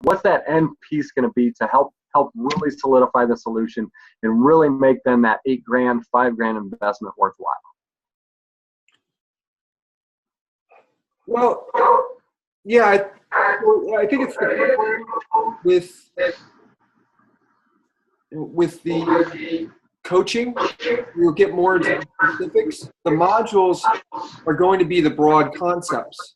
what's that end piece going to be to help really solidify the solution and really make then that $8,000, $5,000 investment worthwhile? Well, yeah, I think it's with the coaching, you'll get more into the specifics. The modules are going to be the broad concepts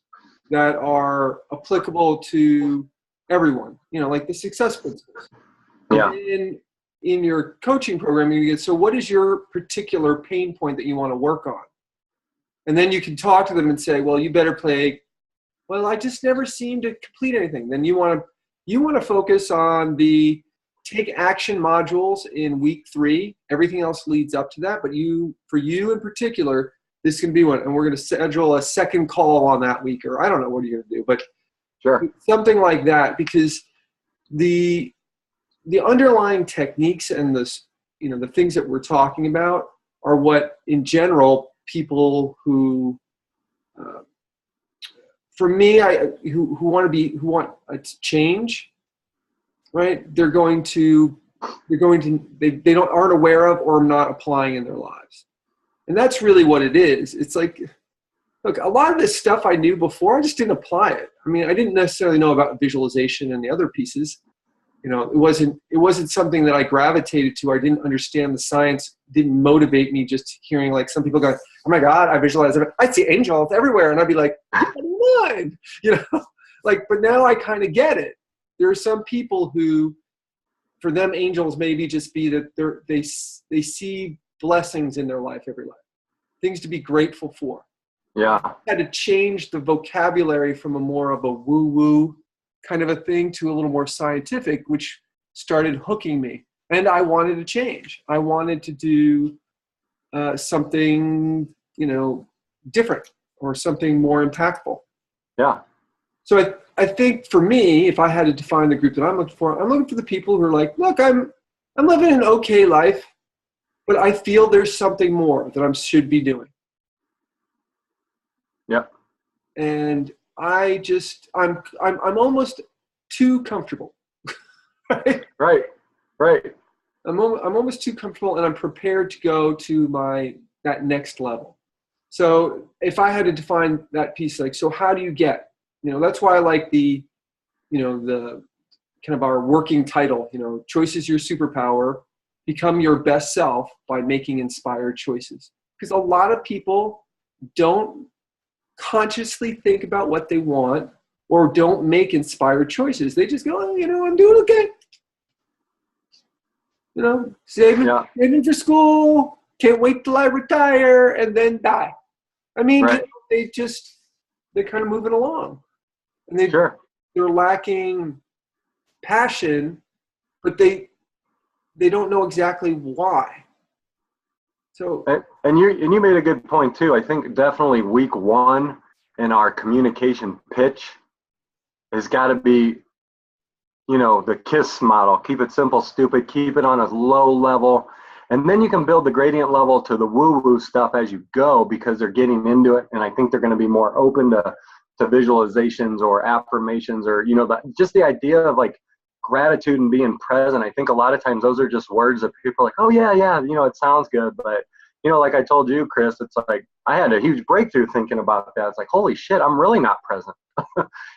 that are applicable to everyone, like the success principles. Yeah. In your coaching program, you get, so what is your particular pain point that you want to work on? And then you can talk to them and say, well, you better play, well, I just never seem to complete anything. Then you want to focus on the take action modules in week 3. Everything else leads up to that. But for you in particular, this can be one. And we're going to schedule a second call on that week, or I don't know what you're going to do, but sure, something like that, because the underlying techniques and the things that we're talking about are what, in general, people who, for me, who want to change, right? They aren't aware of or not applying in their lives, and that's really what it is. It's like, look, a lot of this stuff I knew before, I just didn't apply it. I mean, I didn't necessarily know about visualization and the other pieces. It wasn't something that I gravitated to. I didn't understand the science. Didn't motivate me. Just hearing like some people go, "Oh my God, I visualize it. I see angels everywhere," and I'd be like, "What?" But now I kind of get it. There are some people who, for them, angels maybe just be that they see blessings in their life every life, things to be grateful for. Yeah, I had to change the vocabulary from a more of a woo-woo kind of a thing to a little more scientific, which started hooking me. And I wanted to change. I wanted to do something, different or something more impactful. Yeah. So I think for me, if I had to define the group that I'm looking for the people who are like, look, I'm living an okay life, but I feel there's something more that I should be doing. Yep. And I'm almost too comfortable. Right. I'm almost too comfortable, and I'm prepared to go to that next level. So if I had to define that piece, so how do you get? That's why I like the kind of our working title. Choice is your superpower. Become your best self by making inspired choices. Because a lot of people don't consciously think about what they want or don't make inspired choices. They just go, I'm doing okay. Saving for school, can't wait till I retire and then die. I mean, right. They're kind of moving along. And they're lacking passion, but they don't know exactly why. So, and you made a good point too. I think definitely week 1 in our communication pitch has got to be, the KISS model. Keep it simple, stupid. Keep it on a low level, and then you can build the gradient level to the woo-woo stuff as you go, because they're getting into it, and I think they're going to be more open to visualizations or affirmations, or just the idea of like gratitude and being present. I think a lot of times those are just words that people are like, oh yeah, it sounds good, but like I told you, Chris, it's like I had a huge breakthrough thinking about that. It's like, holy shit, I'm really not present.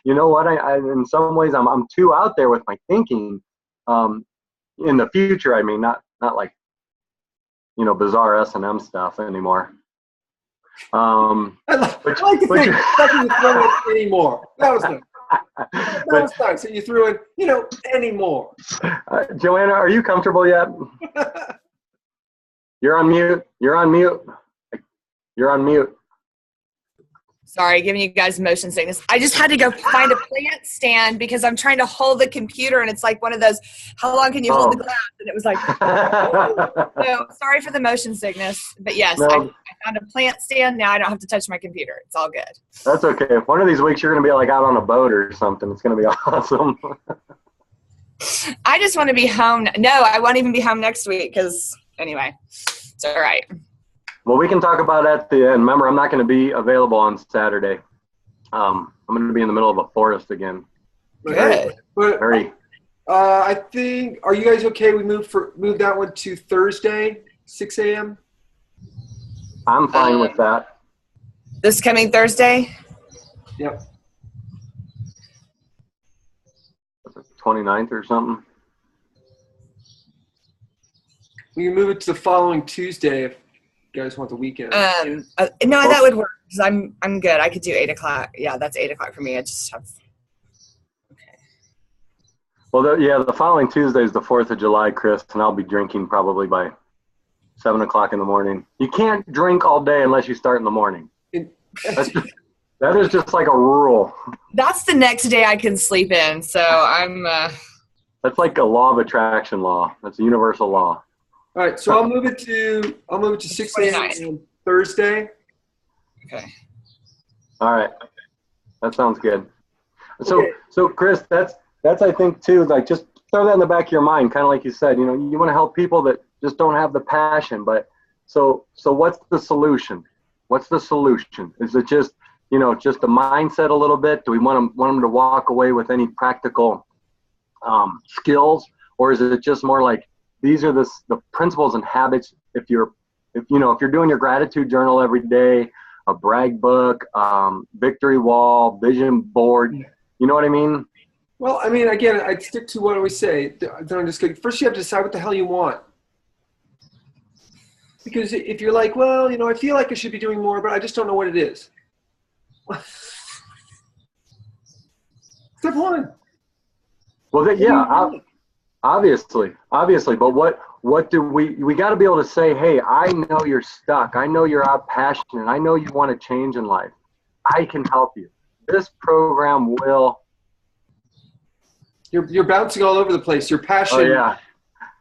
You know what? I in some ways I'm too out there with my thinking. In the future, I mean, not like bizarre S&M stuff anymore. I like to think nothing you throw in anymore. That was nice. That was nice. So you threw in, anymore. Joanna, are you comfortable yet? You're on mute. You're on mute. Sorry, giving you guys motion sickness. I just had to go find a plant stand because I'm trying to hold the computer, and it's like one of those, how long can you hold the glass? And it was like, so sorry for the motion sickness. But yes, no. I found a plant stand. Now I don't have to touch my computer. It's all good. That's okay. One of these weeks you're going to be like out on a boat or something. It's going to be awesome. I just want to be home. No, I won't even be home next week because anyway, it's all right. Well, we can talk about that at the end. Remember, I'm not going to be available on Saturday. I'm going to be in the middle of a forest again. Good. But Very. I think, are you guys okay? We move that one to Thursday, 6 a.m. I'm fine with that. This coming Thursday? Yep. 29th or something. We can move it to the following Tuesday if you guys want the weekend. No, that would work because I'm good. I could do 8 o'clock. Yeah, that's 8 o'clock for me. I just have. Okay. Well, the following Tuesday is the 4th of July, Chris, and I'll be drinking probably by 7 o'clock in the morning. You can't drink all day unless you start in the morning. That is just like a rule. That's the next day I can sleep in. So I'm. That's like a law of attraction law. That's a universal law. All right, so I'll move it to 6 a.m. on Thursday. Okay. All right, that sounds good. So Chris, that's I think too. Like, just throw that in the back of your mind, kind of like you said. You know, you want to help people that just don't have the passion. But so what's the solution? What's the solution? Is it just just the mindset a little bit? Do we want them to walk away with any practical skills, or is it just more like these are the principles and habits? If you're doing your gratitude journal every day, a brag book, victory wall, vision board, you know what I mean? Well, I mean, again, I'd stick to what I always say. First, you have to decide what the hell you want. Because if you're like, well, I feel like I should be doing more, but I just don't know what it is. Step one. Well, obviously, but what do we got to be able to say, hey, I know you're stuck. I know you're out passionate. I know you want to change in life. I can help you. This program will. You're bouncing all over the place. Your passion. Oh, yeah.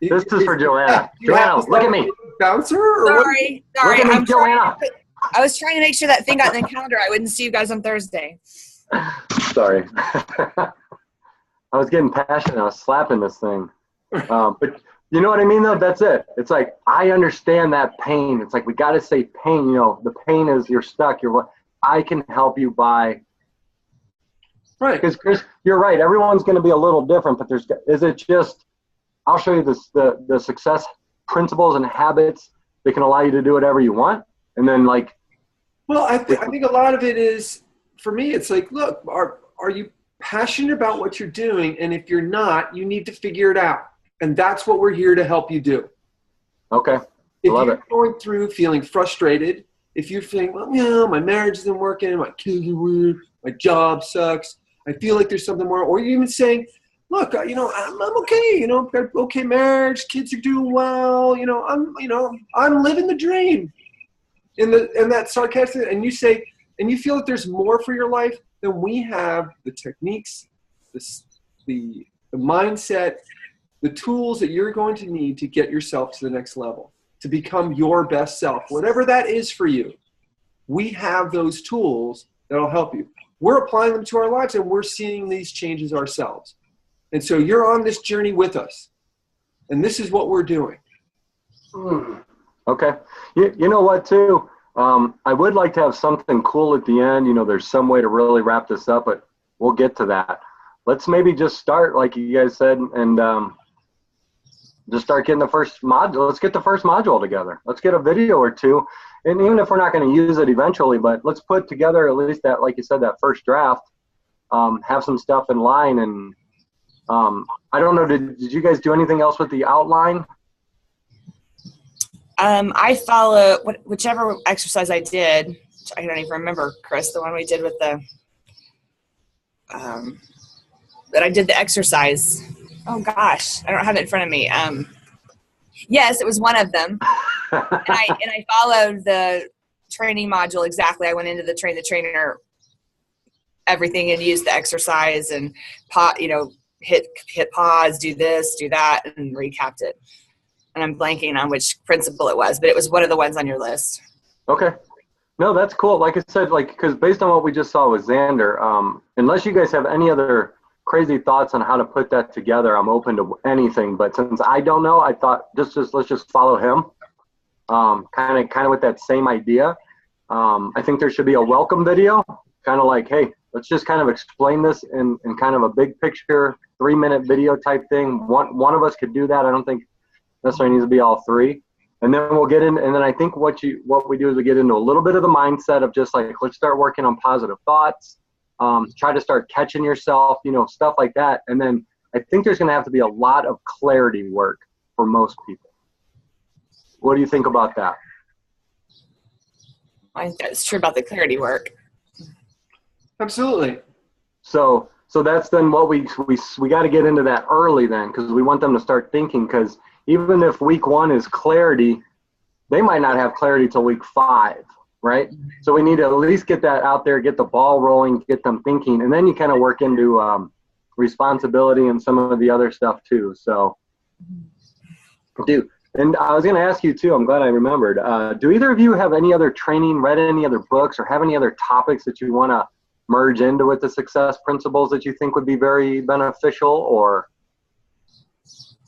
This is for Joanna. Joanna, look at me. Bouncer? Or sorry. Look at me, Joanna. I was trying to make sure that thing got in the calendar. I wouldn't see you guys on Thursday. Sorry. I was getting passionate. I was slapping this thing. But you know what I mean, though? That's it. It's like, I understand that pain. It's like, we got to say pain. The pain is you're stuck. I can help you by. Right. Because, Chris, you're right. Everyone's going to be a little different, but is it just, I'll show you the success principles and habits that can allow you to do whatever you want. And then well, I think a lot of it is, for me, it's like, look, are you passionate about what you're doing? And if you're not, you need to figure it out. And that's what we're here to help you do. Okay. If you're going through feeling frustrated, if you're feeling, well, my marriage isn't working, my kids are weird, my job sucks, I feel like there's something more, or you're even saying, look, I'm okay, I've got okay marriage, kids are doing well, I'm living the dream. And that sarcastic, and you say, and you feel that there's more for your life, then we have the techniques, the mindset, the tools that you're going to need to get yourself to the next level, to become your best self, whatever that is for you. We have those tools that'll help you. We're applying them to our lives, and we're seeing these changes ourselves. And so you're on this journey with us, and this is what we're doing. Okay. You know what, too? I would like to have something cool at the end. There's some way to really wrap this up, but we'll get to that. Let's maybe just start, like you guys said, and just start getting the first module. Let's get the first module together. Let's get a video or two. And even if we're not going to use it eventually, but let's put together at least that, like you said, that first draft, have some stuff in line. And I don't know, did you guys do anything else with the outline? I follow whichever exercise I did. Which I don't even remember, Chris, the one we did with the that I did the exercise. Oh gosh, I don't have it in front of me. Yes, it was one of them, and I followed the training module exactly. I went into the train the trainer everything and used the exercise and hit pause, do this, do that, and recapped it. And I'm blanking on which principle it was, but it was one of the ones on your list. Okay. No, that's cool. Like I said, because based on what we just saw with Xander, unless you guys have any other crazy thoughts on how to put that together, I'm open to anything. But since I don't know, I thought let's just follow him, kind of with that same idea. I think there should be a welcome video, kind of like, hey, let's just kind of explain this in kind of a big picture, 3-minute video type thing. One of us could do that. I don't think necessarily needs to be all three. And then we'll get in, and then I think what we do is we get into a little bit of the mindset of just like, let's start working on positive thoughts, try to start catching yourself, stuff like that. And then I think there's going to have to be a lot of clarity work for most people. What do you think about that? I think that's true about the clarity work. Absolutely. So that's then what we got to get into that early then, because we want them to start thinking, because even if week 1 is clarity, they might not have clarity till week 5, right? So we need to at least get that out there, get the ball rolling, get them thinking, and then you kind of work into responsibility and some of the other stuff too. So, and I was going to ask you too, I'm glad I remembered, do either of you have any other training, read any other books, or have any other topics that you want to merge into with the success principles that you think would be very beneficial? Or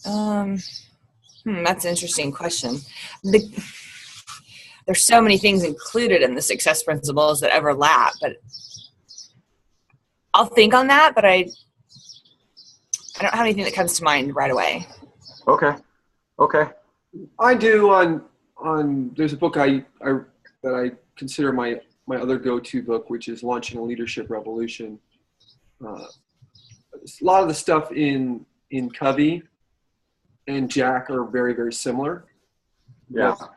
that's an interesting question. There's so many things included in the success principles that overlap, but I'll think on that, but I don't have anything that comes to mind right away. Okay. I do on there's a book that I consider my other go-to book, which is Launching a Leadership Revolution. A lot of the stuff in Covey and Jack are very, very similar. Yeah. But,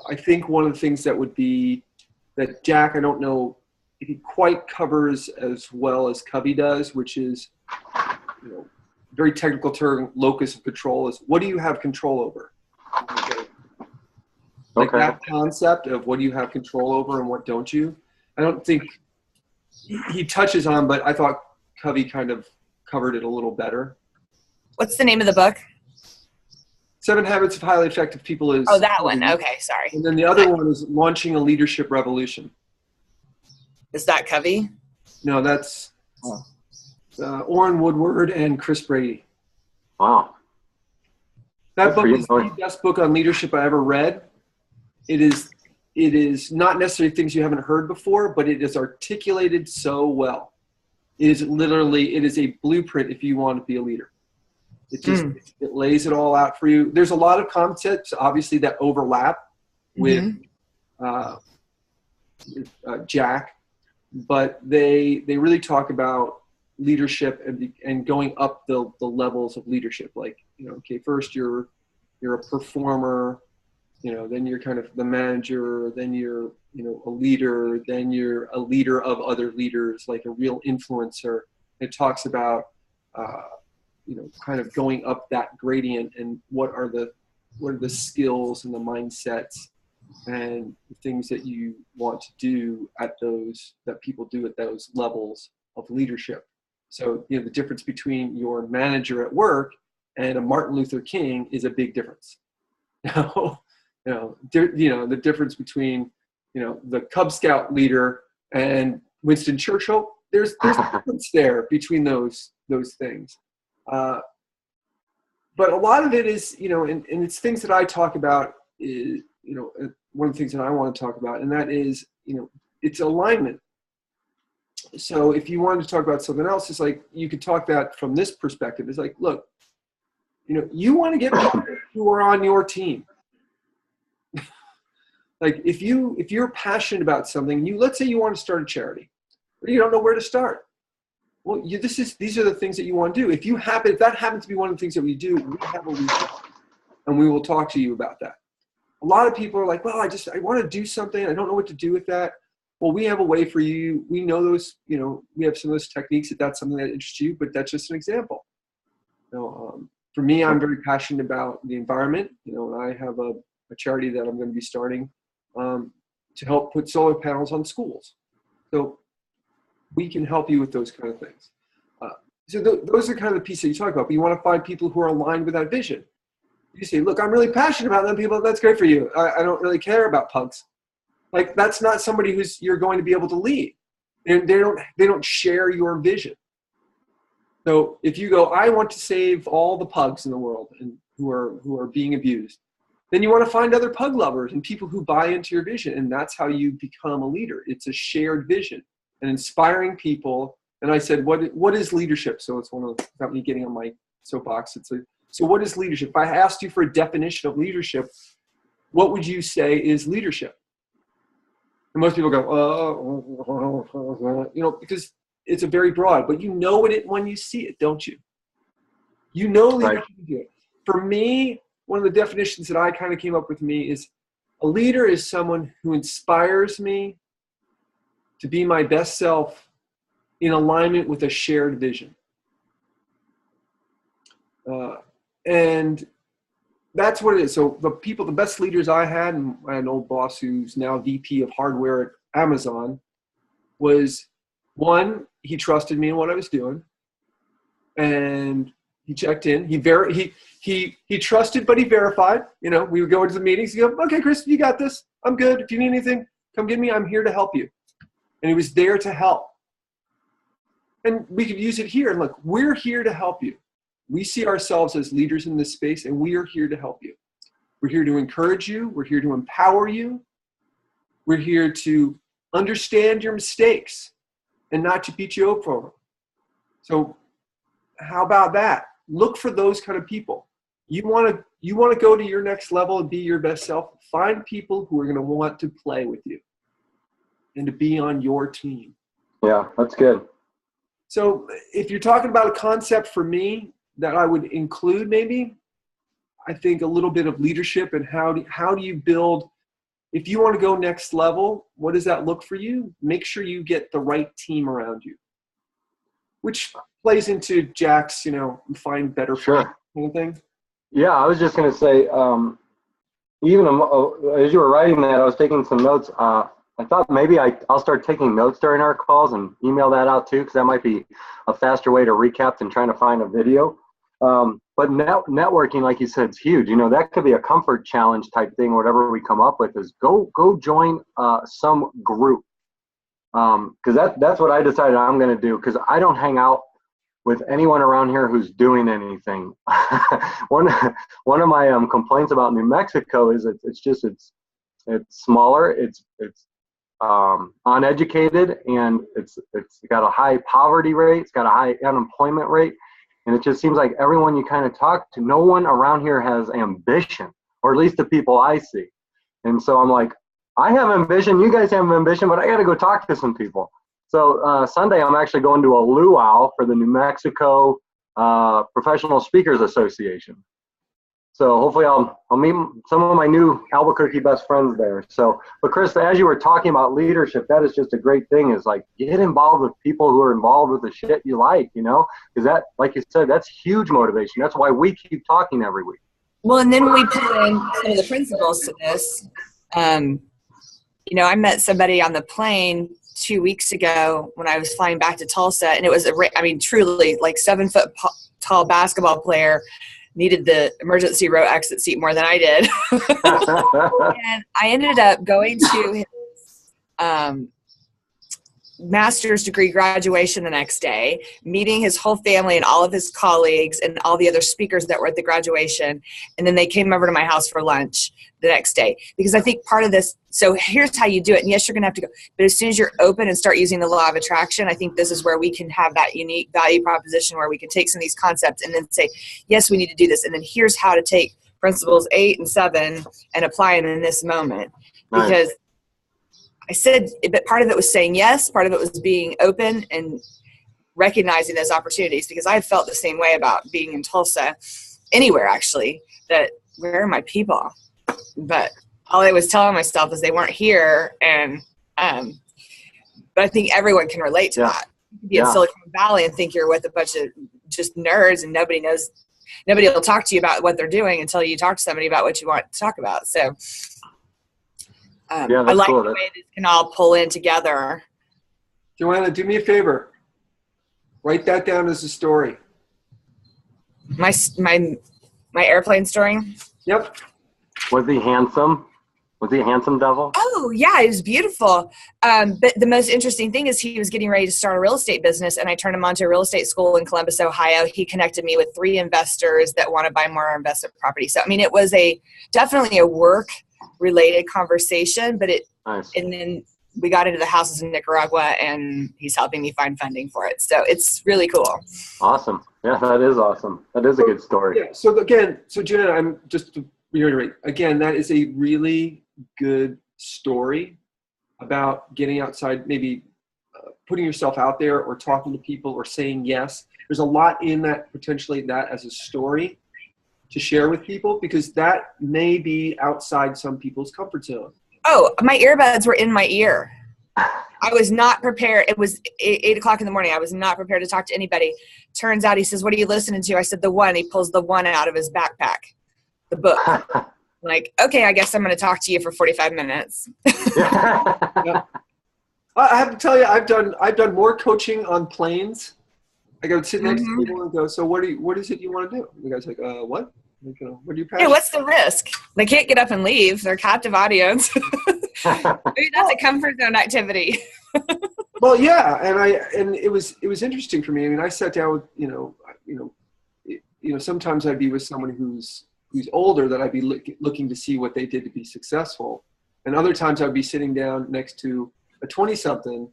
I think one of the things that would be that Jack, I don't know if he quite covers as well as Covey does, which is, very technical term, locus of control, is what do you have control over? Like that concept of what do you have control over and what don't you? I don't think he touches on, but I thought Covey kind of covered it a little better. What's the name of the book? 7 Habits of Highly Effective People is... Oh, that one. Okay, sorry. And then the other one is Launching a Leadership Revolution. Is that Covey? No, that's Orrin Woodward and Chris Brady. Wow. That book is the best book on leadership I ever read. It is not necessarily things you haven't heard before, but it is articulated so well. It is a blueprint if you want to be a leader. It lays it all out for you. There's a lot of concepts, obviously, that overlap with Jack, but they really talk about leadership and going up the levels of leadership. Like, okay, first you're a performer, then you're kind of the manager, then you're, a leader, then you're a leader of other leaders, like a real influencer. It talks about, kind of going up that gradient and what are the skills and the mindsets and the things that you want to do that people do at those levels of leadership. So, the difference between your manager at work and a Martin Luther King is a big difference. The difference between, the Cub Scout leader and Winston Churchill, there's a difference there between those things. But a lot of it is, and it's things that I talk about is, one of the things that I want to talk about, and that is, it's alignment. So if you wanted to talk about something else, it's like, you could talk that from this perspective. It's like, look, you want to get people who are on your team. Like if you're passionate about something, let's say you want to start a charity, but you don't know where to start. Well, these are the things that you want to do. If that happens to be one of the things that we do, we have a resource, and we will talk to you about that. A lot of people are like, well, I want to do something. I don't know what to do with that. Well, we have a way for you. We know those, we have some of those techniques if that's something that interests you, but that's just an example. For me, I'm very passionate about the environment, and I have a charity that I'm going to be starting to help put solar panels on schools. So we can help you with those kind of things. So those are kind of the pieces that you talk about, but you want to find people who are aligned with that vision. You say, look, I'm really passionate about them people. That's great for you. I don't really care about pugs. Like, that's not somebody you're going to be able to lead. And they don't share your vision. So if you go, I want to save all the pugs in the world and who are being abused, then you want to find other pug lovers and people who buy into your vision. And that's how you become a leader. It's a shared vision. and inspiring people. And I said, what is leadership? So it's one of, without me getting on my soapbox, it's like, so what is leadership? If I asked you for a definition of leadership, what would you say is leadership? And most people go, because it's a very broad, but you know it when you see it, don't you? You know leadership when you do it. For me, one of the definitions that I kind of came up with is a leader is someone who inspires me to be my best self in alignment with a shared vision. And that's what it is. So the best leaders I had, and I had an old boss who's now VP of hardware at Amazon, was one, he trusted me in what I was doing, and he checked in. He trusted, but he verified. We would go into the meetings. He'd go, okay, Chris, you got this. I'm good. If you need anything, come get me. I'm here to help you. And he was there to help. And we could use it here. And look, we're here to help you. We see ourselves as leaders in this space, and we are here to help you. We're here to encourage you. We're here to empower you. We're here to understand your mistakes and not to beat you up for them. So how about that? Look for those kind of people. You want to go to your next level and be your best self. Find people who are going to want to play with you and to be on your team. Yeah, that's good. So if you're talking about a concept for me that I would include, maybe, I think a little bit of leadership and how do you build, if you want to go next level, what does that look for you? Make sure you get the right team around you, which plays into Jack's, find better friends kind of thing. Yeah, I was just going to say, even as you were writing that, I was taking some notes. I thought maybe I'll start taking notes during our calls and email that out too, because that might be a faster way to recap than trying to find a video. But networking, like you said, is huge. That could be a comfort challenge type thing. Whatever we come up with is go join some group, because that's what I decided I'm going to do, because I don't hang out with anyone around here who's doing anything. One of my complaints about New Mexico is it's smaller, it's uneducated, and it's got a high poverty rate, it's got a high unemployment rate, and it just seems like everyone you kind of talk to, no one around here has ambition, or at least the people I see. And so I'm like, I have ambition, you guys have ambition, but I got to go talk to some people. So Sunday I'm actually going to a luau for the New Mexico Professional Speakers Association. So hopefully I'll meet some of my new Albuquerque best friends there. But Chris, as you were talking about leadership, that is just a great thing, is like, get involved with people who are involved with the shit you like, because that, like you said, that's huge motivation. That's why we keep talking every week. Well, and then we put in some of the principles to this. I met somebody on the plane 2 weeks ago when I was flying back to Tulsa, and it was truly like 7 foot tall basketball player needed the emergency row exit seat more than I did. And I ended up going to his master's degree graduation the next day, meeting his whole family and all of his colleagues and all the other speakers that were at the graduation. And then they came over to my house for lunch the next day, because I think part of this, so here's how you do it. And yes, you're going to have to go, but as soon as you're open and start using the law of attraction, I think this is where we can have that unique value proposition where we can take some of these concepts and then say, yes, we need to do this. And then here's how to take principles 8 and 7 and apply them in this moment. Nice. Because I said, but part of it was saying yes, part of it was being open and recognizing those opportunities, because I felt the same way about being in Tulsa, anywhere actually, that where are my people? But all I was telling myself is they weren't here. And but I think everyone can relate to that. You can be in Silicon Valley and think you're with a bunch of just nerds, and nobody will talk to you about what they're doing until you talk to somebody about what you want to talk about. So I like cool. The way these can all pull in together. Joanna, do me a favor. Write that down as a story. My airplane story? Yep. Was he handsome? Was he a handsome devil? Oh, yeah, it was beautiful. But the most interesting thing is he was getting ready to start a real estate business, and I turned him on to a real estate school in Columbus, Ohio. He connected me with 3 investors that want to buy more investment property. So, it was definitely a work-related conversation, but nice. And then we got into the houses in Nicaragua, and he's helping me find funding for it. So it's really cool. Awesome. Yeah, that is awesome. That is a good story. Yeah. So again, Jenna, I'm just to reiterate again, that is a really good story about getting outside, maybe putting yourself out there or talking to people or saying yes. There's a lot in that, potentially that as a story to share with people, because that may be outside some people's comfort zone. Oh, my earbuds were in my ear. I was not prepared. It was 8 o'clock in the morning. I was not prepared to talk to anybody. Turns out he says, "What are you listening to?" I said, "The One." He pulls the One out of his backpack, the book. I'm like, okay, I guess I'm going to talk to you for 45 minutes. Yeah. I have to tell you, I've done more coaching on planes. I go sit next to people and go, "So what is it you want to do?" The guy's like, "What? Like, what are you passionate?" Hey, what's the risk? They can't get up and leave. They're captive audience. Maybe that's a comfort zone activity. Well, yeah, and it was interesting for me. I mean, I sat down with sometimes I'd be with someone who's older that I'd be looking to see what they did to be successful, and other times I'd be sitting down next to a 20-something,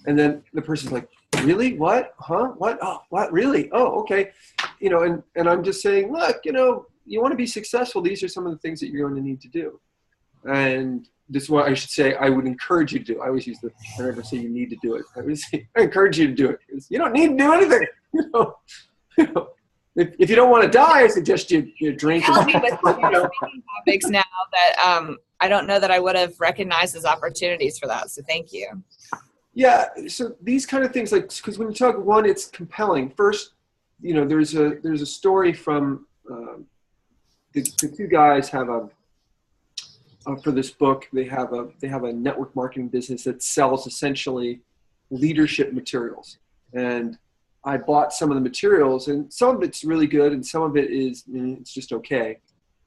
and then the person's like, "Really? What? Huh? What? Oh, what? Really? Oh, okay." And I'm just saying, look, you want to be successful. These are some of the things that you're going to need to do, and this is what I should say. I would encourage you to do. I always use I never say you need to do it. I encourage you to do it. You don't need to do anything. If you don't want to die, I suggest you drink. Help me with speaking topics now that I don't know that I would have recognized as opportunities for that. So thank you. Yeah. So these kind of things, like, because when you talk, one, it's compelling. First, there's a story from the two guys have for this book, they have a network marketing business that sells essentially leadership materials. And I bought some of the materials, and some of it's really good, and some of it is it's just okay.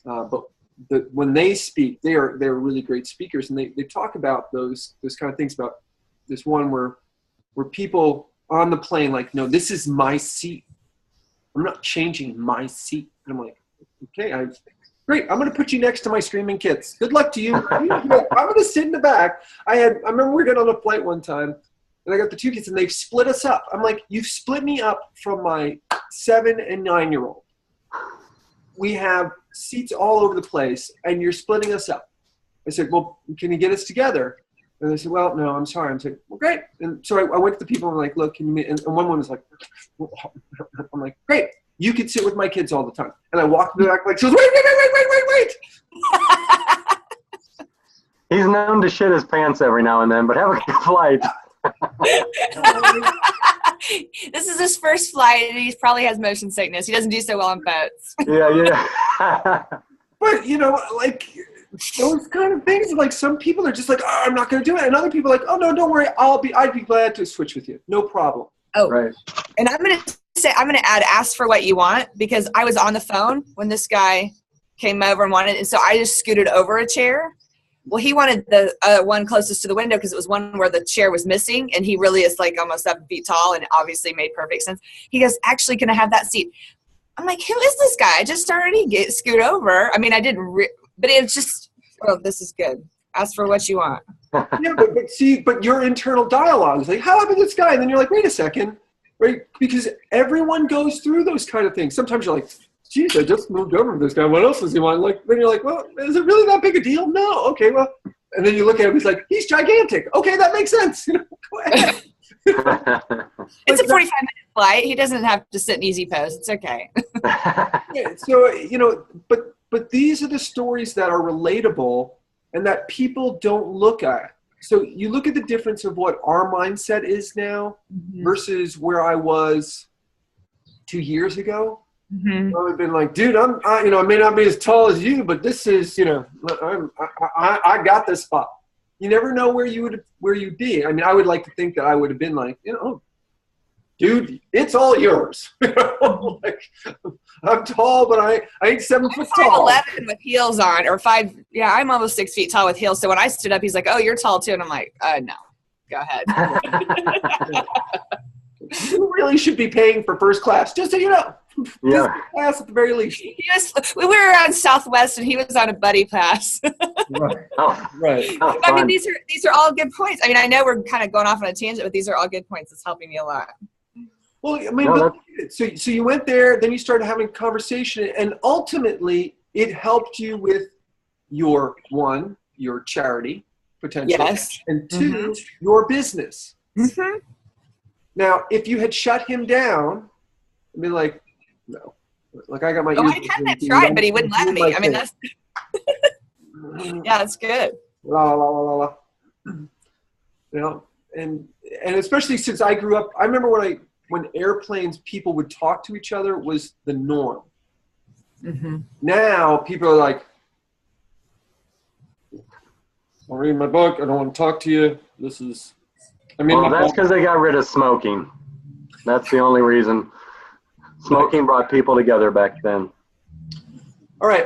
But when they speak, they're really great speakers, and they talk about those kind of things. About this one where people on the plane, like, "No, this is my seat. I'm not changing my seat." And I'm like, "Okay, great. I'm going to put you next to my screaming kids. Good luck to you. I'm going to sit in the back." I remember we were getting on a flight one time, and I got the two kids, and they've split us up. I'm like, "You've split me up from my 7 and 9-year-old. We have seats all over the place, and you're splitting us up." I said, "Well, can you get us together?" And they said, "Well, no, I'm sorry." I'm like, "Well, great." And so I went to the people and I'm like, "Look, can you meet?" And one was like, I'm like, "Great. You could sit with my kids all the time." And I walked back like, she goes, wait. He's known to shit his pants every now and then, but have a good flight. This is his first flight, and he probably has motion sickness. He doesn't do so well on boats. Yeah. But, like, those kind of things, like, some people are just like, "Oh, I'm not going to do it." And other people are like, "Oh, no, don't worry. I'd be glad to switch with you. No problem." Oh, right. And I'm going to add, ask for what you want, because I was on the phone when this guy came over and wanted, and so I just scooted over a chair. Well, he wanted the one closest to the window because it was one where the chair was missing, and he really is like almost 7 feet tall, and it obviously made perfect sense. He goes, "Actually, can I have that seat?" I'm like, "Who is this guy?" I just started to scoot over. I mean, I didn't, but it's just, oh, this is good. Ask for what you want. Yeah, but your internal dialogue is like, "How about this guy?" And then you're like, "Wait a second," right? Because everyone goes through those kind of things. Sometimes you're like, "Geez, I just moved over to this guy. What else does he want?" Like, then you're like, "Well, is it really that big a deal?" "No." "Okay, well," and then you look at him. He's like, "He's gigantic." "Okay, that makes sense." Go ahead. It's a 45-minute flight. He doesn't have to sit in easy pose. It's okay. Yeah, so but these are the stories that are relatable and that people don't look at. So you look at the difference of what our mindset is now versus where I was 2 years ago. I would have been like, "Dude, I may not be as tall as you, but this is, I got this spot." You never know where you'd be. I mean, I would like to think that I would have been like, "Oh, dude, it's all yours." Like, I'm tall, but I ain't 7 foot tall. 5'11" with heels on, or 5. Yeah, I'm almost 6 feet tall with heels. So when I stood up, he's like, "Oh, you're tall too," and I'm like, "No, go ahead." You really should be paying for first class, just so you know. Yeah. Business class at the very least. We were on Southwest, and he was on a buddy pass. Right. Oh, Right. oh, I mean, fun. these are all good points. I mean, I know we're kind of going off on a tangent, but these are all good points. It's helping me a lot. Well, I mean, No, so you went there, then you started having conversation, and ultimately it helped you with your charity potential, Yes. and two, your business. Mm-hmm. Now, if you had shut him down, I'd be like, no, like I got my. Oh, I kind of tried, but he wouldn't let me. I mean, that's yeah, that's good. La la la la la. You know, and especially since I grew up, I remember when airplanes people would talk to each other was the norm. Mm-hmm. Now people are like, I'm reading my book. I don't want to talk to you. This is. I mean, Well, that's because they got rid of smoking. That's the only reason. Smoking brought people together back then. All right.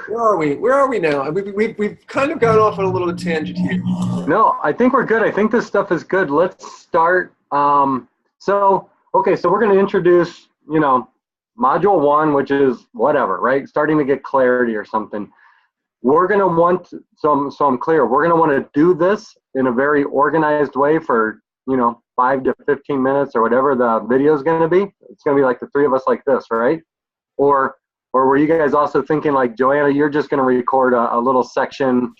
Where are we? Where are we now? We've kind of gone off on a little tangent here. No, I think we're good. I think this stuff is good. Let's start. So we're going to introduce, module 1, which is whatever, right? Starting to get clarity or something. We're going to want, so I'm clear, we're going to want to do this in a very organized way for, 5 to 15 minutes or whatever the video is going to be. It's going to be like the three of us like this, right? Or were you guys also thinking like, Joanna, you're just going to record a little section,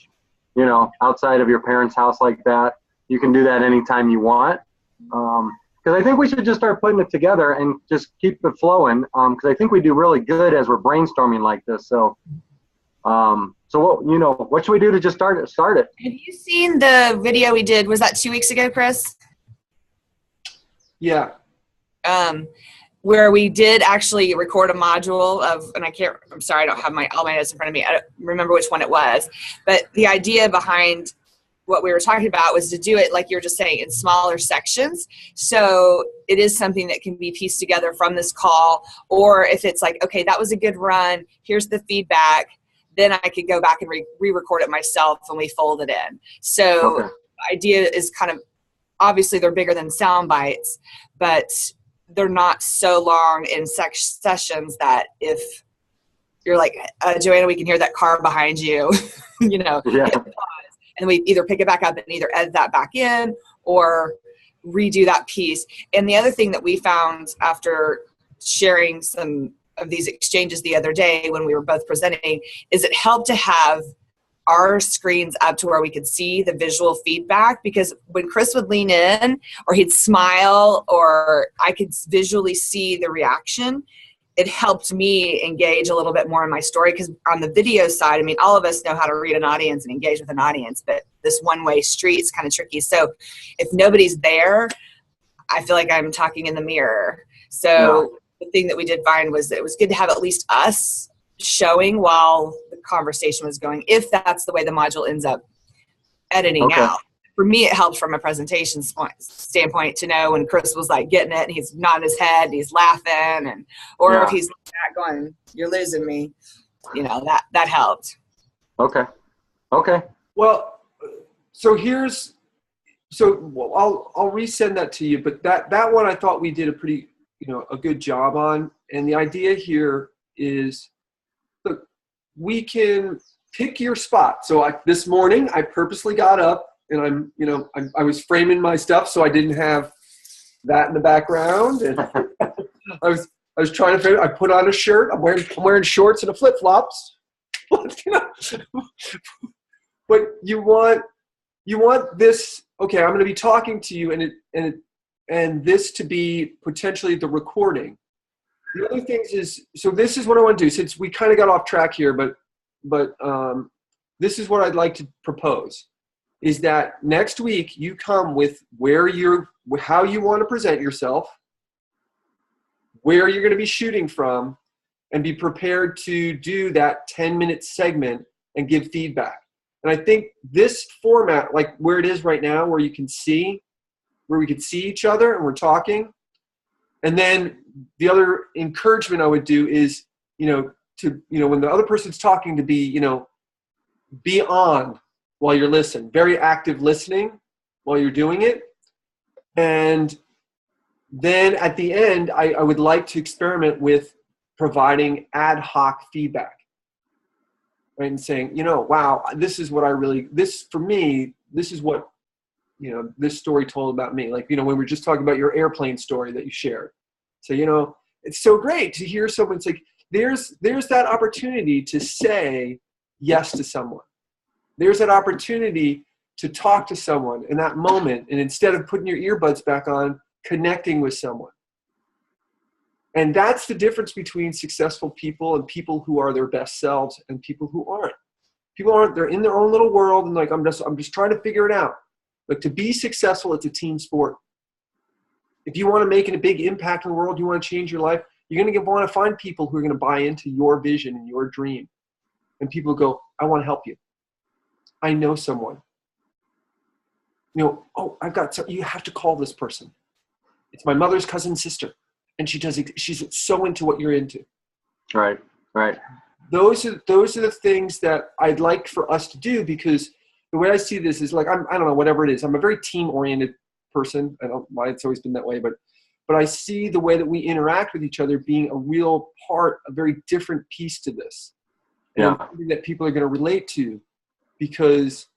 outside of your parents' house like that? You can do that anytime you want. Because I think we should just start putting it together and just keep it flowing. Because I think we do really good as we're brainstorming like this. So what should we do to just start it? Have you seen the video we did? Was that 2 weeks ago, Chris? Yeah. Where we did actually record a module of, and I'm sorry, I don't have all my notes in front of me. I don't remember which one it was, but the idea behind what we were talking about was to do it, like you're just saying, in smaller sections. So it is something that can be pieced together from this call, or if it's like, okay, that was a good run, here's the feedback, then I could go back and re-record it myself and we fold it in. So Okay. the idea is kind of, obviously they're bigger than sound bites, but they're not so long in sessions that if you're like, Joanna, we can hear that car behind you, Yeah. hit pause, and we either pick it back up and either edit that back in or redo that piece. And the other thing that we found after sharing some of these exchanges the other day when we were both presenting is it helped to have our screens up to where we could see the visual feedback, because when Chris would lean in or he'd smile or I could visually see the reaction, it helped me engage a little bit more in my story. Because on the video side, I mean, all of us know how to read an audience and engage with an audience, but this one-way street is kind of tricky. So if nobody's there, I feel like I'm talking in the mirror. So the thing that we did find was that it was good to have at least us showing while the conversation was going, if that's the way the module ends up editing out. For me, it helped from a presentation standpoint to know when Chris was like getting it and he's nodding his head and he's laughing, or if he's like going, you're losing me, that helped. Okay. Well, so I'll resend that to you, but that one I thought we did a pretty, a good job on. And the idea here is, look, we can pick your spot. So this morning I purposely got up and I was framing my stuff so I didn't have that in the background, and I was trying to frame it. I put on a shirt. I'm wearing shorts and a flip flops. But you want this. Okay, I'm going to be talking to you, and this to be potentially the recording. The other things is, so this is what I want to do. Since we kind of got off track here, but this is what I'd like to propose. Is that next week you come with how you want to present yourself, where you're going to be shooting from, and be prepared to do that 10-minute segment and give feedback. And I think this format, like where it is right now, where we can see each other and we're talking. And then the other encouragement I would do is, when the other person's talking, to be on while you're listening, very active listening while you're doing it. And Then at the end, I would like to experiment with providing ad hoc feedback, right? And saying, wow, this is what for me, this is what, this story told about me. Like, when we were just talking about your airplane story that you shared. So, it's so great to hear someone say, there's that opportunity to say yes to someone. There's that opportunity to talk to someone in that moment. And instead of putting your earbuds back on, connecting with someone. And that's the difference between successful people and people who are their best selves and people who aren't. People aren't, they're in their own little world and like, I'm just trying to figure it out. But to be successful, it's a team sport. If you want to make a big impact in the world, you want to change your life, you're going to want to find people who are going to buy into your vision and your dream. And people go, I want to help you. I know someone. You have to call this person. It's my mother's cousin's sister. And she's so into what you're into. Right. Those are the things that I'd like for us to do, because the way I see this is like, I don't know, whatever it is. I'm a very team-oriented person. I don't know why it's always been that way, but I see the way that we interact with each other being a real part, a very different piece to this. And something that people are going to relate to, because,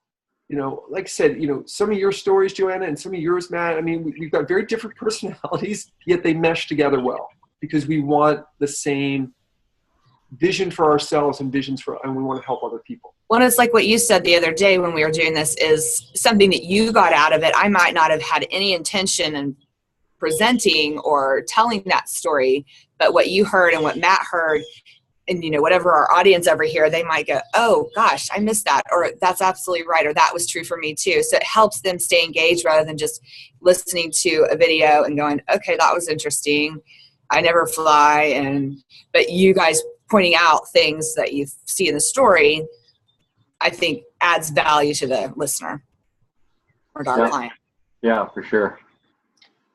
like I said, some of your stories, Joanna, and some of yours, Matt, I mean, we've got very different personalities, yet they mesh together well because we want the same vision for ourselves and and we want to help other people. Well, it's like what you said the other day when we were doing this is something that you got out of it. I might not have had any intention in presenting or telling that story, but what you heard and what Matt heard, and whatever our audience over here, they might go, oh gosh, I missed that, or that's absolutely right, or that was true for me too. So it helps them stay engaged rather than just listening to a video and going, okay, that was interesting, I never fly. But you guys pointing out things that you see in the story, I think adds value to the listener or to our client. Yeah, for sure.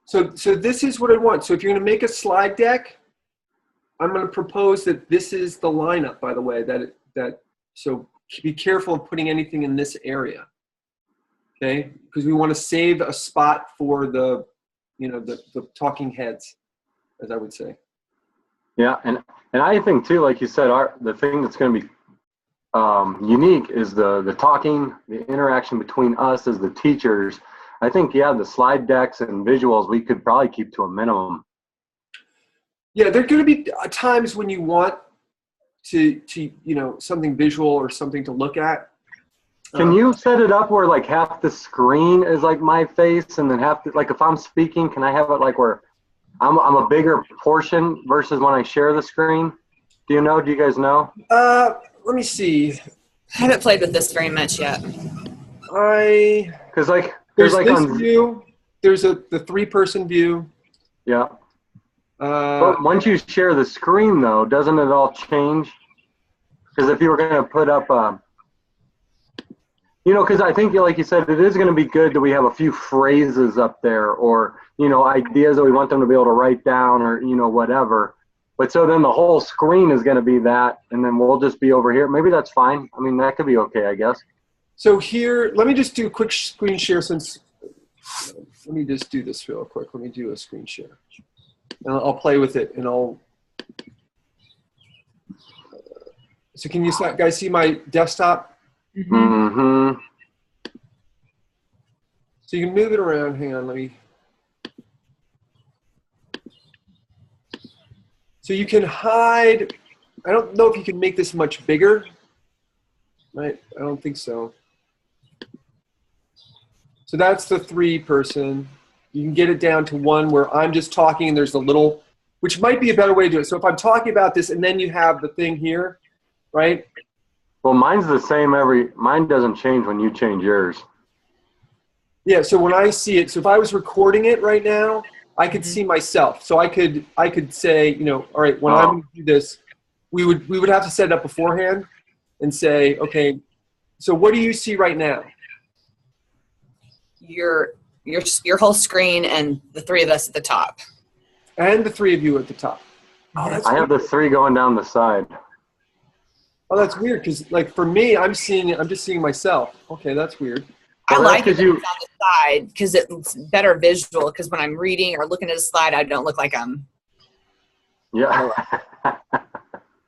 So this is what I want. So if you're going to make a slide deck, I'm going to propose that this is the lineup, by the way, so be careful of putting anything in this area. Okay? Because we want to save a spot for the talking heads, as I would say. Yeah. And I think too, like you said, the thing that's going to be unique is the talking, the interaction between us as the teachers. I think, the slide decks and visuals, we could probably keep to a minimum. Yeah, there are going to be times when you want to something visual or something to look at. Can you set it up where like half the screen is like my face, and then half like if I'm speaking, can I have it like where I'm a bigger portion versus when I share the screen? Do you guys know? Let me see. I haven't played with this very much yet. Because like there's like this view. There's the 3-person view. Yeah. But once you share the screen, though, doesn't it all change? Because if you were going to put up, because I think, like you said, it is going to be good that we have a few phrases up there, or ideas that we want them to be able to write down, or whatever. But so then the whole screen is going to be that, and then we'll just be over here. Maybe that's fine. I mean, that could be okay, I guess. So here, let me just do a quick screen share let me just do this real quick. Let me do a screen share. And I'll play with it, and so can you guys see my desktop? Mm-hmm. So you can move it around. Hang on, so you can hide. I don't know if you can make this much bigger. Right? I don't think so. So that's the 3-person. You can get it down to 1 where I'm just talking and there's a little, which might be a better way to do it. So if I'm talking about this and then you have the thing here, right? Well, mine's the same mine doesn't change when you change yours. Yeah, so when I see it, so if I was recording it right now, I could see myself. So I could say, all right, when I'm going to do this, we would have to set it up beforehand and say, okay, so what do you see right now? Your whole screen and the 3 of us at the top. And the 3 of you at the top. Oh, that's I have the 3 going down the side. Oh, that's weird because, like, for me, I'm just seeing myself. Okay, that's weird. I like it because when it's on the side because it's better visual. Because when I'm reading or looking at a slide, I don't look like I'm. Yeah.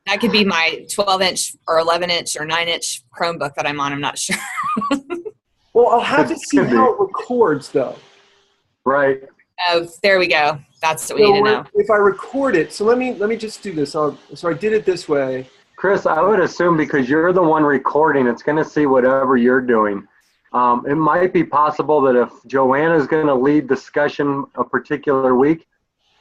That could be my 12-inch or 11-inch or 9-inch Chromebook that I'm on. I'm not sure. Well, I'll have to see how it records, though. Right. Oh, there we go. That's what we need to know. If I record it, so let me just do this. So I did it this way. Chris, I would assume because you're the one recording, it's going to see whatever you're doing. It might be possible that if Joanna's going to lead discussion a particular week,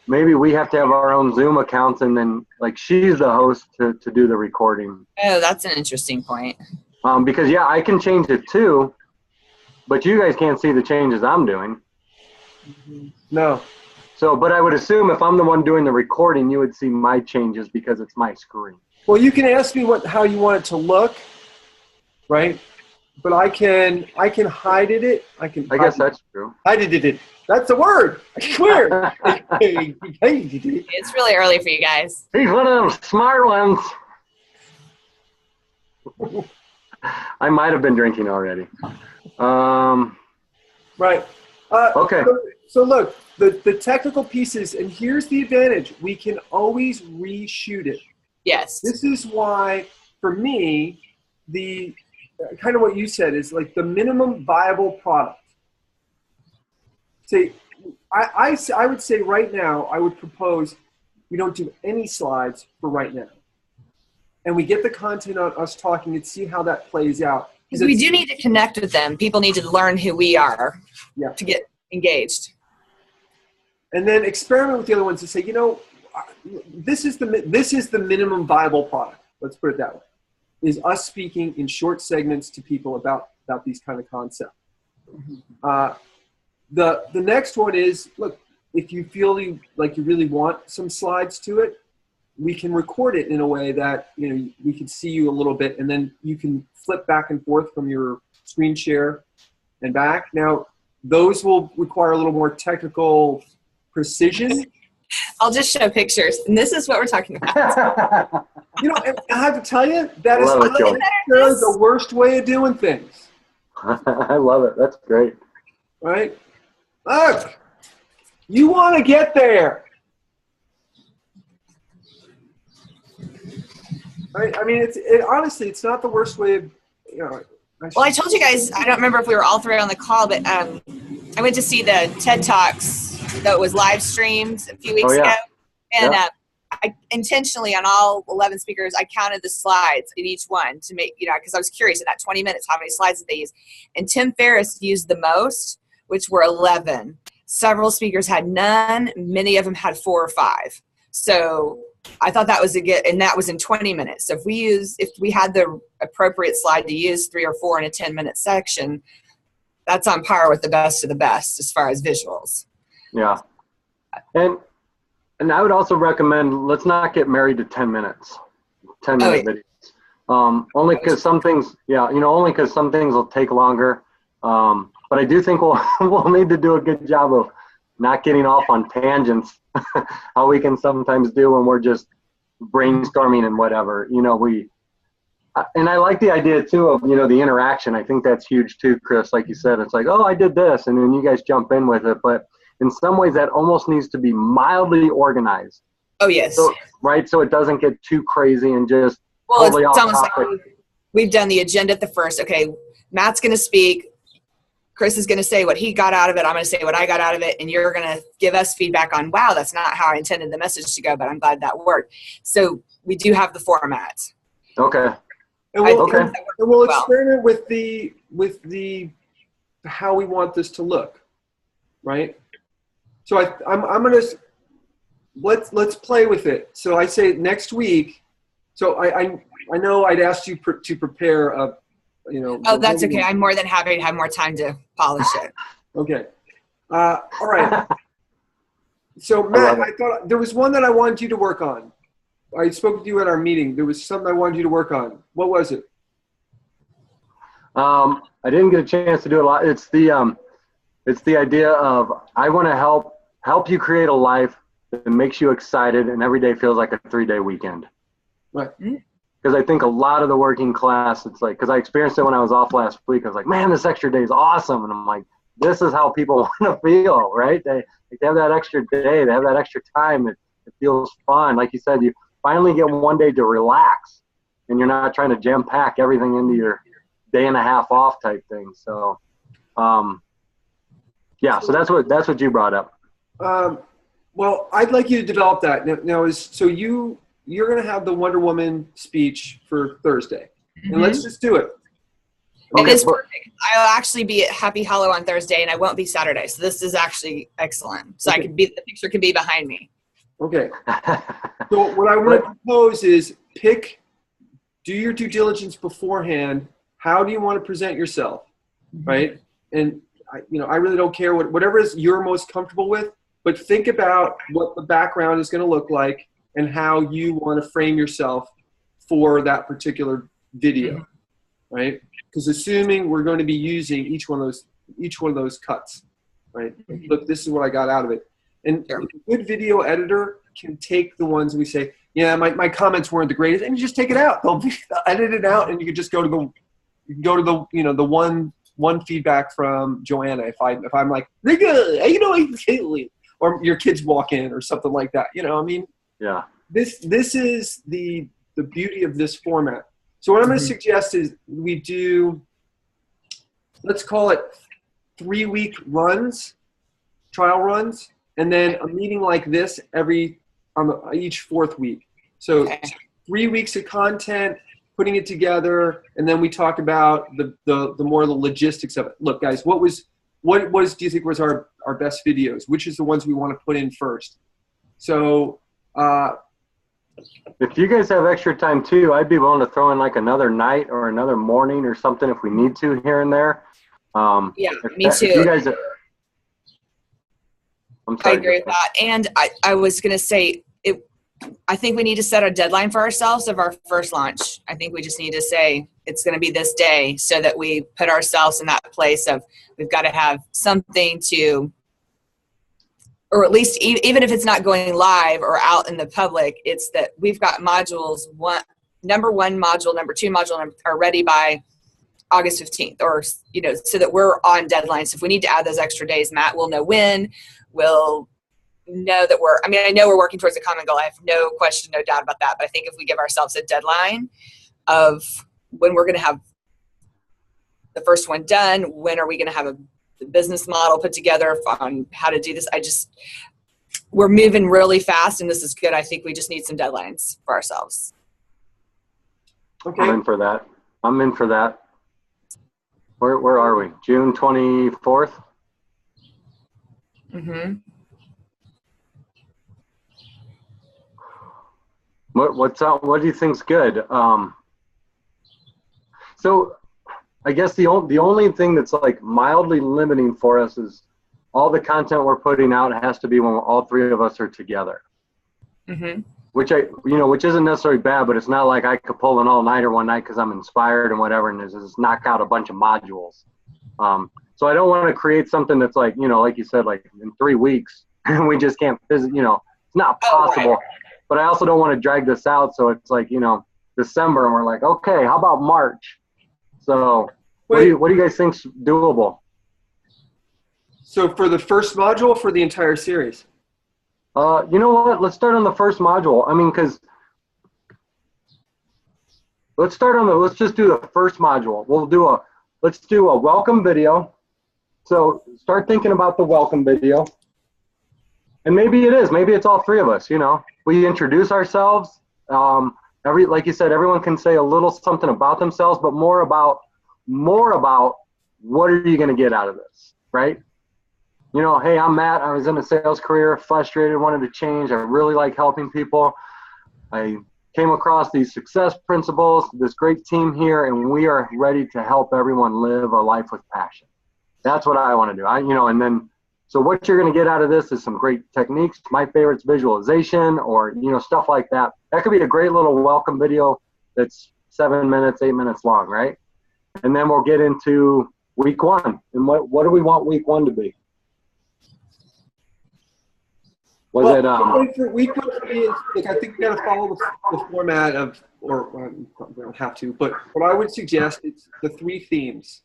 maybe we have to have our own Zoom accounts and then like she's the host to do the recording. Oh, that's an interesting point. Because yeah, I can change it too, but you guys can't see the changes I'm doing. No. So, but I would assume if I'm the one doing the recording, you would see my changes because it's my screen. Well, you can ask me how you want it to look, right? But I can hide it. I guess that's true. Hide it. That's the word. I swear. It's really early for you guys. He's one of those smart ones. I might have been drinking already. Right. Okay. So look, the technical pieces, and here's the advantage. We can always reshoot it. Yes. This is why, for me, the kind of what you said is like the minimum viable product. Say, I would say right now, I would propose we don't do any slides for right now. And we get the content on us talking and see how that plays out. Because we do need to connect with them. People need to learn who we are to get engaged. And then experiment with the other ones to say, this is the minimum viable product. Let's put it that way. Is us speaking in short segments to people about these kind of concepts. The next one is, look, if you feel like you really want some slides to it, we can record it in a way that we can see you a little bit, and then you can flip back and forth from your screen share and back. Now, those will require a little more technical precision. I'll just show pictures, and this is what we're talking about. I have to tell you, that is the worst way of doing things. I love it. That's great. Right? Look, you want to get there. Right? I mean, honestly, it's not the worst way of, Well, I told you guys, I don't remember if we were all three on the call, but I went to see the TED Talks that was live streamed a few weeks ago. And I intentionally, on all 11 speakers, I counted the slides in each one to make, because I was curious in that 20 minutes, how many slides did they use? And Tim Ferriss used the most, which were 11. Several speakers had none. Many of them had 4 or 5. So I thought that was and that was in 20 minutes. So if we had the appropriate slide to use 3 or 4 in a 10-minute section, that's on par with the best of the best as far as visuals. Yeah. And I would also recommend, let's not get married to 10 minutes, 10-minute videos. Only because some things, only because some things will take longer. But I do think we'll need to do a good job of not getting off on tangents, how we can sometimes do when we're just brainstorming and whatever. And I like the idea too of, the interaction. I think that's huge too, Chris. Like you said, it's like, oh, I did this, and then you guys jump in with it. But in some ways, that almost needs to be mildly organized. Oh, yes. So, right? So it doesn't get too crazy and just totally off almost topic. like we've done the agenda at the first. Okay, Matt's going to speak. Chris is going to say what he got out of it. I'm going to say what I got out of it. And you're going to give us feedback on, wow, that's not how I intended the message to go, but I'm glad that worked. So we do have the format. Okay. And we'll experiment with the how we want this to look, right? So I'm gonna let's play with it. So I say next week. So I know I'd asked you to prepare a, Oh, that's okay. I'm more than happy to have more time to polish it. Okay. All right. So Matt, I thought there was one that I wanted you to work on. I spoke with you at our meeting. There was something I wanted you to work on. What was it? I didn't get a chance to do a lot. It's the idea of, I want to help you create a life that makes you excited and every day feels like a 3-day weekend. Right. because I think a lot of the working class, it's like, because I experienced it when I was off last week. I was like, man, this extra day is awesome. And I'm like, this is how people want to feel, right? They have that extra day. They have that extra time. It feels fun. Like you said, you finally get one day to relax, and you're not trying to jam pack everything into your day and a half off type thing. So, yeah, so that's what you brought up. Well, I'd like you to develop that. Now you're going to have the Wonder Woman speech for Thursday, and let's just do it. It is perfect. I'll actually be at Happy Hollow on Thursday, and I won't be Saturday. So this is actually excellent. So the picture can be behind me. Okay. So what I want to propose is do your due diligence beforehand. How do you want to present yourself, right? And I really don't care whatever you're most comfortable with, but think about what the background is going to look like and how you want to frame yourself for that particular video, right? Because assuming we're going to be using each one of those cuts, right? Look, this is what I got out of it. And a good video editor can take the ones we say, yeah, my comments weren't the greatest, and you just take it out. They'll edit it out, and you can just go to the one feedback from Joanna. If I'm like, or your kids walk in or something like that, I mean, yeah. This is the beauty of this format. So what I'm going to suggest is we do, let's call it 3-week trial runs, and then a meeting like this each 4th week. So 3 weeks of content, putting it together, and then we talk about the more the logistics of it. Look, guys, what do you think was our best videos? Which is the ones we want to put in first? So if you guys have extra time too, I'd be willing to throw in like another night or another morning or something if we need to here and there. Yeah, me too. You guys, I agree with that. And I was going to say, I think we need to set a deadline for ourselves of our first launch. I think we just need to say it's going to be this day so that we put ourselves in that place of we've got to have something to, or at least even if it's not going live or out in the public, it's that we've got modules, number 1 module, number 2 module are ready by August 15th, or, so that we're on deadline. So if we need to add those extra days, Matt will know when. We'll know that I know we're working towards a common goal. I have no question, no doubt about that. But I think if we give ourselves a deadline of when we're going to have the first one done, when are we going to have the business model put together on how to do this, we're moving really fast, and this is good. I think we just need some deadlines for ourselves. Okay. I'm in for that. Where are we? June 24th? Mm-hmm. What do you think's good? So I guess the only thing that's like mildly limiting for us is all the content we're putting out has to be when all 3 of us are together. Mm-hmm. Which isn't necessarily bad, but it's not like I could pull an all-nighter one night because I'm inspired and whatever, and just knock out a bunch of modules. So I don't want to create something that's like, like you said, like in 3 weeks, and we just can't visit, it's not possible. Right. But I also don't want to drag this out. So it's like, December, and we're like, okay, how about March? So what do you guys think's doable? So for the first module, for the entire series? You know what? Let's start on the first module. I mean, because let's just do the first module. Let's do a welcome video. So start thinking about the welcome video. And maybe it's all 3 of us, We introduce ourselves. Like you said, everyone can say a little something about themselves, but more about what are you going to get out of this, right? Hey, I'm Matt. I was in a sales career, frustrated, wanted to change. I really like helping people. I came across these success principles, this great team here, and we are ready to help everyone live a life with passion. That's what I want to do. And then, so what you're going to get out of this is some great techniques. My favorite's visualization, or, stuff like that. That could be a great little welcome video that's 7 minutes, 8 minutes long, right? And then we'll get into week 1. And what do we want week 1 to be? Was well, it we put like, I think we got to follow the format of, or we don't have to, but what I would suggest is the 3 themes.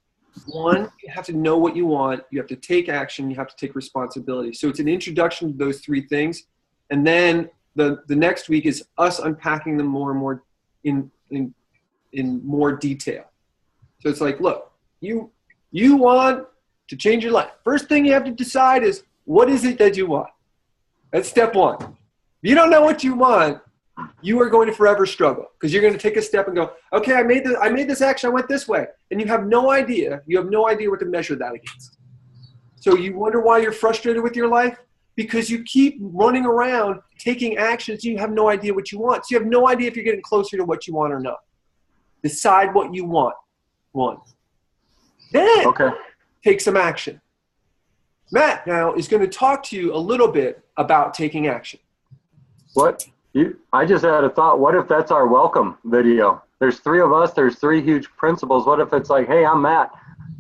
1, you have to know what you want. You have to take action. You have to take responsibility. So it's an introduction to those 3 things. And then the next week is us unpacking them more and more in more detail. So it's like, look, you want to change your life. First thing you have to decide is, what is it that you want? That's step 1. If you don't know what you want, you are going to forever struggle, because you're going to take a step and go, okay, I made this action. I went this way. And you have no idea. You have no idea what to measure that against. So you wonder why you're frustrated with your life? Because you keep running around taking actions. You have no idea what you want. So you have no idea if you're getting closer to what you want or not. Decide what you want. 1. Then take some action. Matt now is going to talk to you a little bit about taking action. what? I just had a thought. What if that's our welcome video? There's 3 of us. There's 3 huge principles. What if it's like, hey, I'm Matt,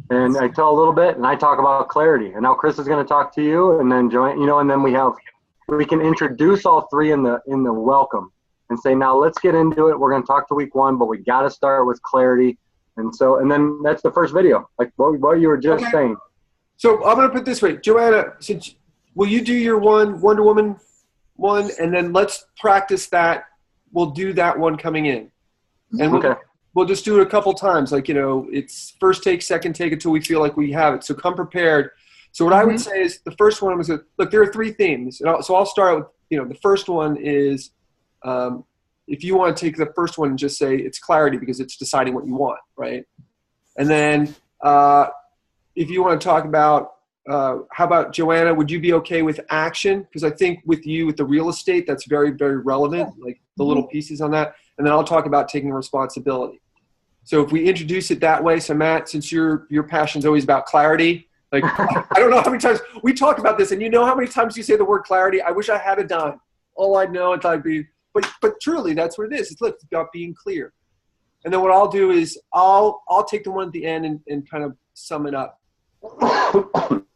and I tell a little bit, and I talk about clarity, and now Chris is going to talk to you, and then Joanne, and then we can introduce all 3 in the welcome, and say, now let's get into it. We're going to talk to week 1, but we got to start with clarity, and then that's the first video, like what you were just saying. So I'm going to put it this way, Joanna, will you do your Wonder Woman one, and then let's practice that. We'll do that one coming in, and we'll just do it a couple times. Like, it's first take, second take, until we feel like we have it. So come prepared. So what I would say is, the first one was, look, there are 3 themes. So I'll start with, the first one is, if you want to take the first one and just say it's clarity, because it's deciding what you want, right? And then if you want to talk about, how about Joanna, would you be okay with action? Because I think with the real estate, that's very, very relevant, like the little pieces on that. And then I'll talk about taking responsibility. So if we introduce it that way, so Matt, since your passion's always about clarity, like, I don't know how many times we talk about this, and how many times you say the word clarity. I wish I had a dime. All I'd know, I'd be, but truly, that's what it is. It's about being clear. And then what I'll do is I'll take the one at the end and kind of sum it up.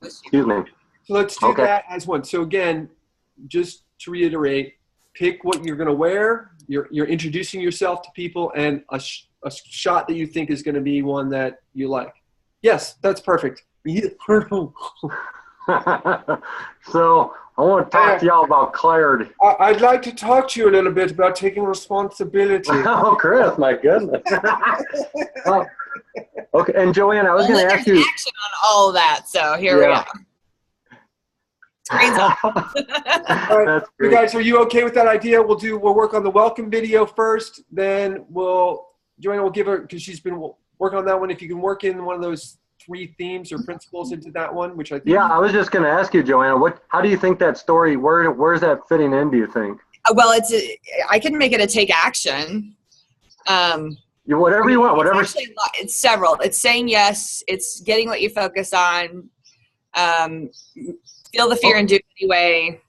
Excuse me. So let's do that as one. So again, just to reiterate, pick what you're going to wear. You're introducing yourself to people, and a shot that you think is going to be one that you like. Yes, that's perfect. So I want to talk to y'all about clarity. I'd like to talk to you a little bit about taking responsibility. Oh, Chris, my goodness. Okay, and Joanne, I was going to ask you. Action on all of that, so here we go. Screens off. All right, you guys, are you okay with that idea? We'll work on the welcome video first, then Joanna will give her, because she's been working on that one. If you can work in one of those 3 themes or principles into that one, which I think. Yeah, I was just going to ask you, Joanna, how do you think that story, where's that fitting in, do you think? Well, I can make it a take action. Whatever you want, whatever. It's several. It's saying yes. It's getting what you focus on. Feel the fear and do it anyway.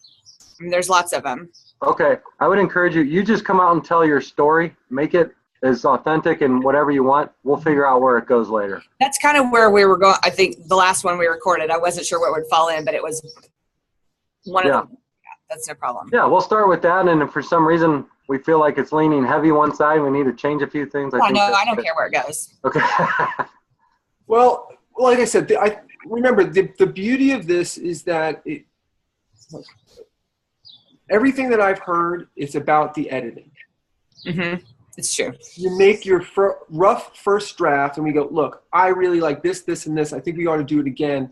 There's lots of them. Okay. I would encourage you just come out and tell your story. Make it as authentic and whatever you want. We'll figure out where it goes later. That's kind of where we were going. I think the last one we recorded, I wasn't sure what would fall in, but it was one of them. Yeah, that's no problem. Yeah, we'll start with that. And if for some reason we feel like it's leaning heavy one side, we need to change a few things. I don't care where it goes. Okay. Well, like I said, remember the beauty of this is that everything that I've heard is about the editing. Mm-hmm. It's true. You make your rough first draft, and we go, look, I really like this, this, and this. I think we ought to do it again,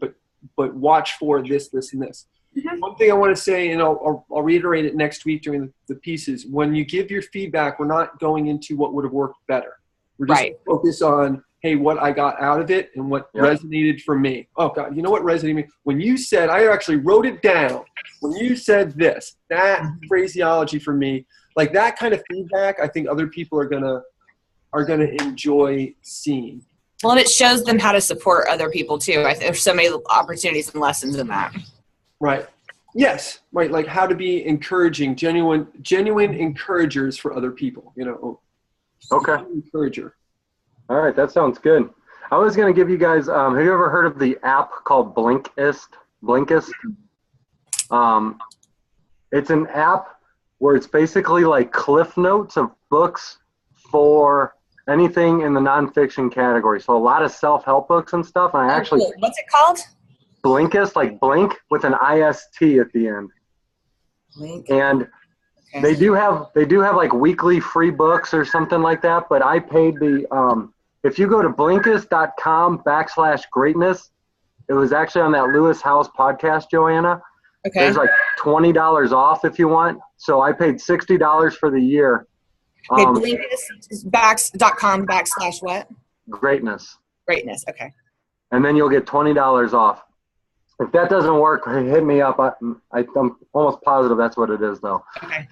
but watch for this, this, and this. Mm-hmm. One thing I want to say, and I'll reiterate it next week during the pieces, when you give your feedback, we're not going into what would have worked better. We're just focused on, hey, what I got out of it and what resonated for me. Oh, God, you know what resonated with me? When you said, I actually wrote it down, when you said this, that phraseology for me, like that kind of feedback, I think other people are gonna enjoy seeing. Well, and it shows them how to support other people too. I think there's so many opportunities and lessons in that. Right. Yes. Right. Like how to be encouraging, genuine encouragers for other people. Okay. Encourager. All right, that sounds good. I was going to give you guys. Have you ever heard of the app called Blinkist? It's an app where it's basically like cliff notes of books for anything in the nonfiction category. So a lot of self-help books and stuff. And I actually, cool. What's it called? Blinkist, like blink with an IST at the end. Blink. And Okay. they do have like weekly free books or something like that. But I paid the, if you go to Blinkist.com/greatness, it was actually on that Lewis House podcast, Joanna. Okay. There's like $20 off if you want. So I paid $60 for the year. Okay, Blinkist.com/ what? Greatness. Greatness. Okay. And then you'll get $20 off. If that doesn't work, hit me up. I'm almost positive that's what it is, though. Okay.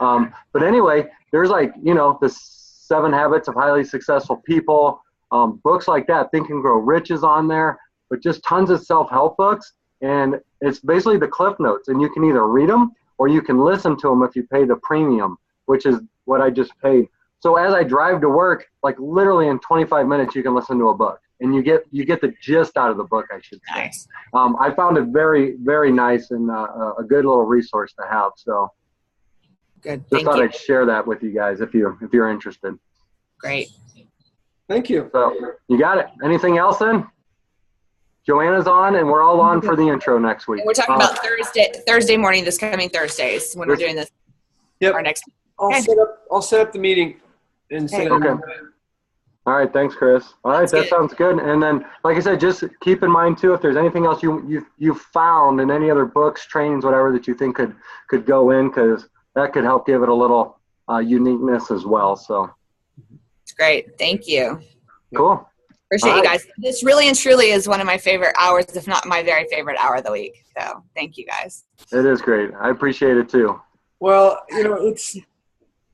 But anyway, there's like, the 7 Habits of Highly Successful People, books like that. Think and Grow Rich is on there, but just tons of self-help books. And it's basically the Cliff Notes. And you can either read them or you can listen to them if you pay the premium, which is what I just paid. So as I drive to work, like literally in 25 minutes, you can listen to a book. And you get the gist out of the book, I should say. Nice. I found it very, very nice and a good little resource to have. So Good. just thought I'd share that with you guys if you're interested. Great. Thank you. So you got it. Anything else then? Joanna's on, and we're all on for the intro next week. And we're talking about Thursday morning, this coming Thursdays when we're doing this. Yep. Our next. I'll set up the meeting and send it. Okay. All right, thanks, Chris. All right, that sounds good. And then, like I said, just keep in mind too, if there's anything else you found in any other books, trainings, whatever that you think could go in, because that could help give it a little uniqueness as well. So It's great. Thank you. cool. Appreciate you guys. This really and truly is one of my favorite hours, if not my very favorite hour of the week. So thank you guys. It is great. I appreciate it too. Well, it's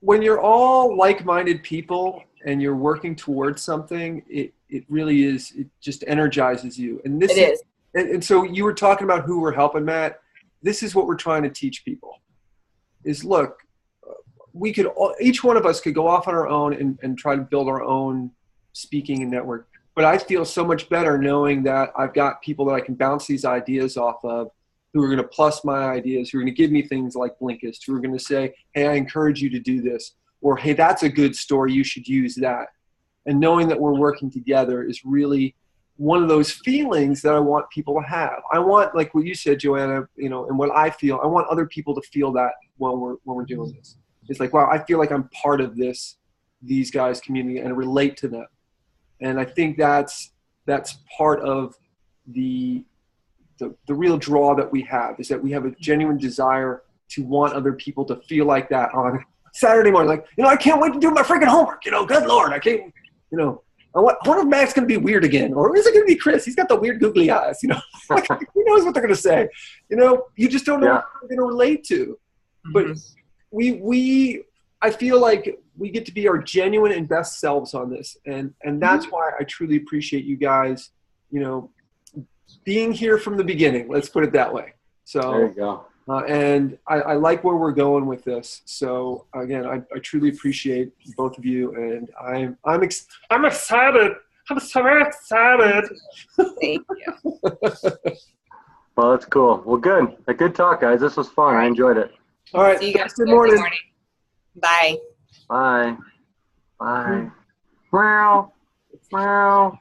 when you're all like-minded people and you're working towards something, it really is, it just energizes you. And this It is. And so you were talking about who we're helping, Matt. This is what we're trying to teach people is, look, each one of us could go off on our own and try to build our own speaking and network. But I feel so much better knowing that I've got people that I can bounce these ideas off of, who are going to plus my ideas, who are going to give me things like Blinkist, who are going to say, hey, I encourage you to do this. Or, hey, that's a good story, you should use that. And knowing that we're working together is really one of those feelings that I want people to have. I want, like what you said, Joanna, and what I feel, I want other people to feel that when we're doing this. It's like, wow, I feel like I'm part of these guys' community and relate to them. And I think that's part of the real draw that we have, is that we have a genuine desire to want other people to feel like that on Saturday morning. Like, I can't wait to do my freaking homework. Good Lord, I can't, I wonder if Mac's going to be weird again, or is it going to be Chris? He's got the weird googly eyes, like, who knows what they're going to say? You just don't know what they're going to relate to. But I feel like we get to be our genuine and best selves on this. And that's why I truly appreciate you guys, being here from the beginning. Let's put it that way. So There you go. And I like where we're going with this. So again, I truly appreciate both of you, and I'm excited. I'm so excited. Thank you. Well, that's cool. Well, good. A good talk, guys. This was fun. I enjoyed it. All right. See you guys Good Thursday morning. morning. Bye. Bye. Bye. Meow. Meow.